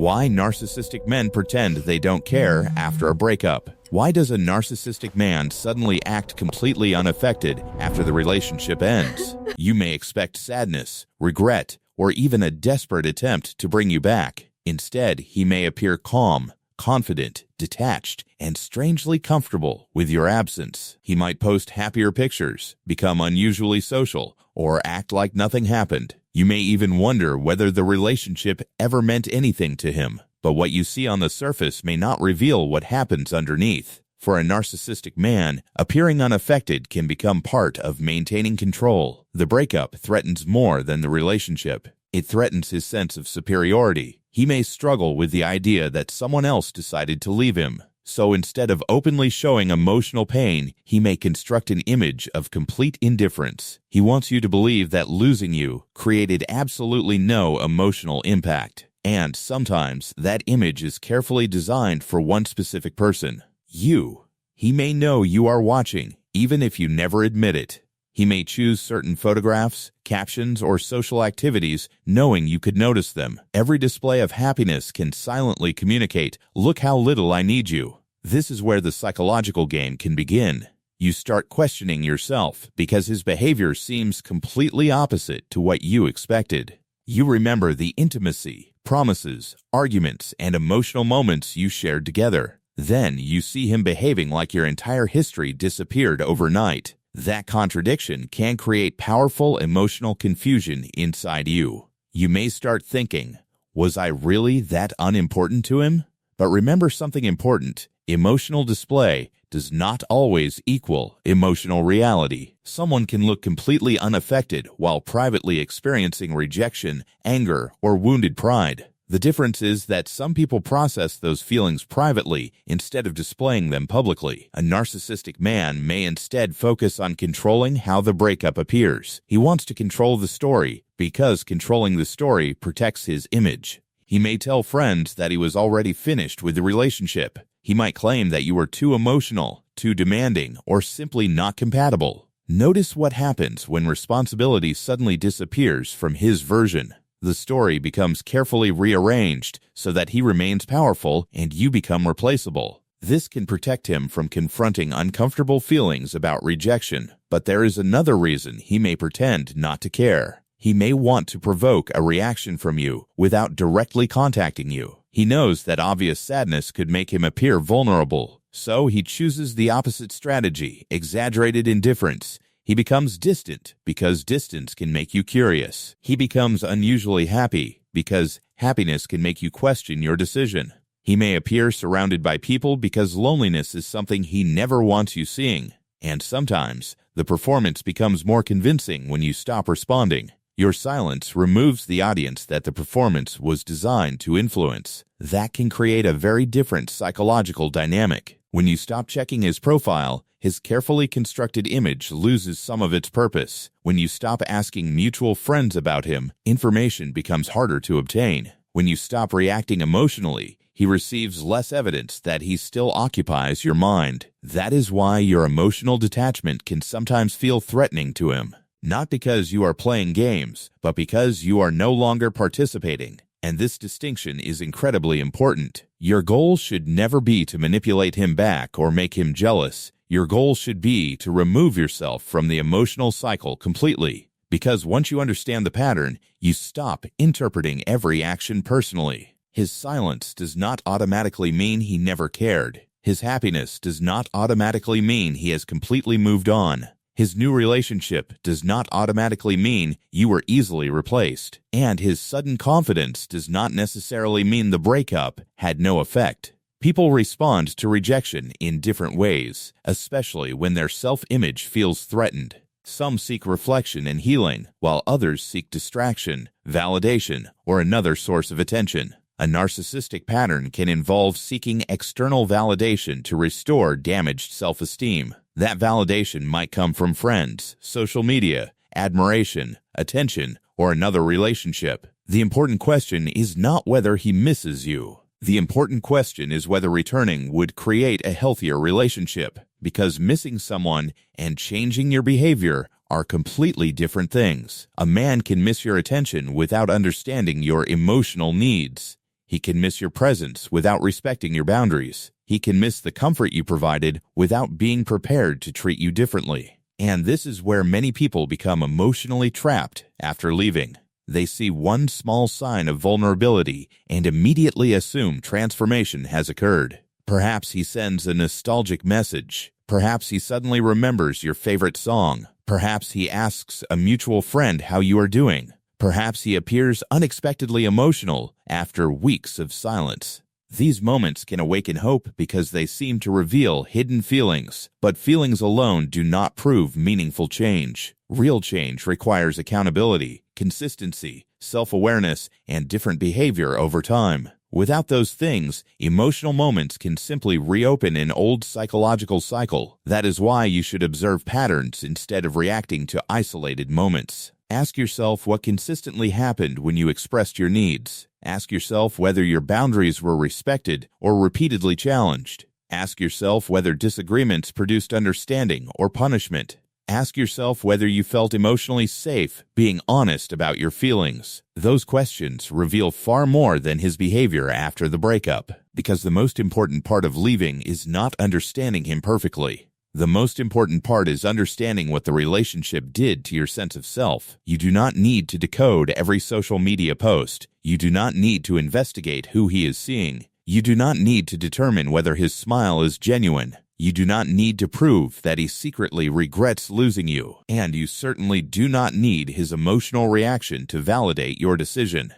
Why narcissistic men pretend they don't care after a breakup. Why does a narcissistic man suddenly act completely unaffected after the relationship ends? You may expect sadness, regret, or even a desperate attempt to bring you back. Instead, he may appear calm, confident, detached, and strangely comfortable with your absence. He might post happier pictures, become unusually social, or act like nothing happened. You may even wonder whether the relationship ever meant anything to him. But what you see on the surface may not reveal what happens underneath. For a narcissistic man, appearing unaffected can become part of maintaining control. The breakup threatens more than the relationship. It threatens his sense of superiority. He may struggle with the idea that someone else decided to leave him. So instead of openly showing emotional pain, he may construct an image of complete indifference. He wants you to believe that losing you created absolutely no emotional impact. And sometimes that image is carefully designed for one specific person, you. He may know you are watching, even if you never admit it. He may choose certain photographs, captions, or social activities knowing you could notice them. Every display of happiness can silently communicate, "Look how little I need you." This is where the psychological game can begin. You start questioning yourself because his behavior seems completely opposite to what you expected. You remember the intimacy, promises, arguments, and emotional moments you shared together. Then you see him behaving like your entire history disappeared overnight. That contradiction can create powerful emotional confusion inside you. You may start thinking, was I really that unimportant to him? But remember something important. Emotional display does not always equal emotional reality. Someone can look completely unaffected while privately experiencing rejection, anger, or wounded pride. The difference is that some people process those feelings privately instead of displaying them publicly. A narcissistic man may instead focus on controlling how the breakup appears. He wants to control the story because controlling the story protects his image. He may tell friends that he was already finished with the relationship. He might claim that you were too emotional, too demanding, or simply not compatible. Notice what happens when responsibility suddenly disappears from his version. The story becomes carefully rearranged so that he remains powerful and you become replaceable. This can protect him from confronting uncomfortable feelings about rejection. But there is another reason he may pretend not to care. He may want to provoke a reaction from you without directly contacting you. He knows that obvious sadness could make him appear vulnerable, so he chooses the opposite strategy, exaggerated indifference. He becomes distant because distance can make you curious. He becomes unusually happy because happiness can make you question your decision. He may appear surrounded by people because loneliness is something he never wants you seeing. And sometimes, the performance becomes more convincing when you stop responding. Your silence removes the audience that the performance was designed to influence. That can create a very different psychological dynamic. When you stop checking his profile, his carefully constructed image loses some of its purpose. When you stop asking mutual friends about him, information becomes harder to obtain. When you stop reacting emotionally, he receives less evidence that he still occupies your mind. That is why your emotional detachment can sometimes feel threatening to him. Not because you are playing games, but because you are no longer participating. And this distinction is incredibly important. Your goal should never be to manipulate him back or make him jealous. Your goal should be to remove yourself from the emotional cycle completely. Because once you understand the pattern, you stop interpreting every action personally. His silence does not automatically mean he never cared. His happiness does not automatically mean he has completely moved on. His new relationship does not automatically mean you were easily replaced. And his sudden confidence does not necessarily mean the breakup had no effect. People respond to rejection in different ways, especially when their self-image feels threatened. Some seek reflection and healing, while others seek distraction, validation, or another source of attention. A narcissistic pattern can involve seeking external validation to restore damaged self-esteem. That validation might come from friends, social media, admiration, attention, or another relationship. The important question is not whether he misses you. The important question is whether returning would create a healthier relationship, because missing someone and changing your behavior are completely different things. A man can miss your attention without understanding your emotional needs. He can miss your presence without respecting your boundaries. He can miss the comfort you provided without being prepared to treat you differently. And this is where many people become emotionally trapped after leaving. They see one small sign of vulnerability and immediately assume transformation has occurred. Perhaps he sends a nostalgic message. Perhaps he suddenly remembers your favorite song. Perhaps he asks a mutual friend how you are doing. Perhaps he appears unexpectedly emotional after weeks of silence. These moments can awaken hope because they seem to reveal hidden feelings, but feelings alone do not prove meaningful change. Real change requires accountability, consistency, self-awareness, and different behavior over time. Without those things, emotional moments can simply reopen an old psychological cycle. That is why you should observe patterns instead of reacting to isolated moments. Ask yourself what consistently happened when you expressed your needs. Ask yourself whether your boundaries were respected or repeatedly challenged. Ask yourself whether disagreements produced understanding or punishment. Ask yourself whether you felt emotionally safe being honest about your feelings. Those questions reveal far more than his behavior after the breakup, because the most important part of leaving is not understanding him perfectly. The most important part is understanding what the relationship did to your sense of self. You do not need to decode every social media post. You do not need to investigate who he is seeing. You do not need to determine whether his smile is genuine. You do not need to prove that he secretly regrets losing you. And you certainly do not need his emotional reaction to validate your decision.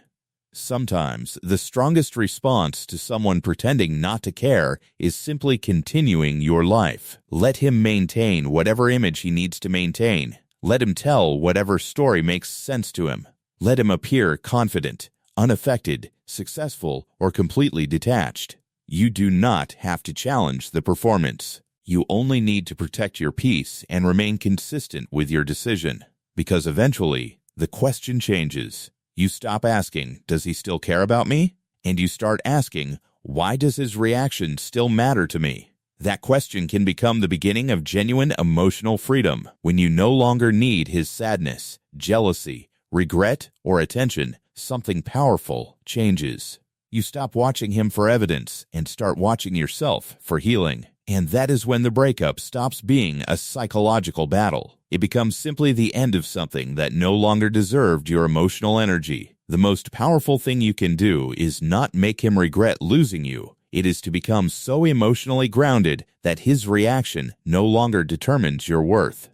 Sometimes, the strongest response to someone pretending not to care is simply continuing your life. Let him maintain whatever image he needs to maintain. Let him tell whatever story makes sense to him. Let him appear confident, unaffected, successful, or completely detached. You do not have to challenge the performance. You only need to protect your peace and remain consistent with your decision. Because eventually, the question changes. You stop asking, "Does he still care about me?" And you start asking, "Why does his reaction still matter to me?" That question can become the beginning of genuine emotional freedom. When you no longer need his sadness, jealousy, regret, or attention, something powerful changes. You stop watching him for evidence and start watching yourself for healing. And that is when the breakup stops being a psychological battle. It becomes simply the end of something that no longer deserved your emotional energy. The most powerful thing you can do is not make him regret losing you. It is to become so emotionally grounded that his reaction no longer determines your worth.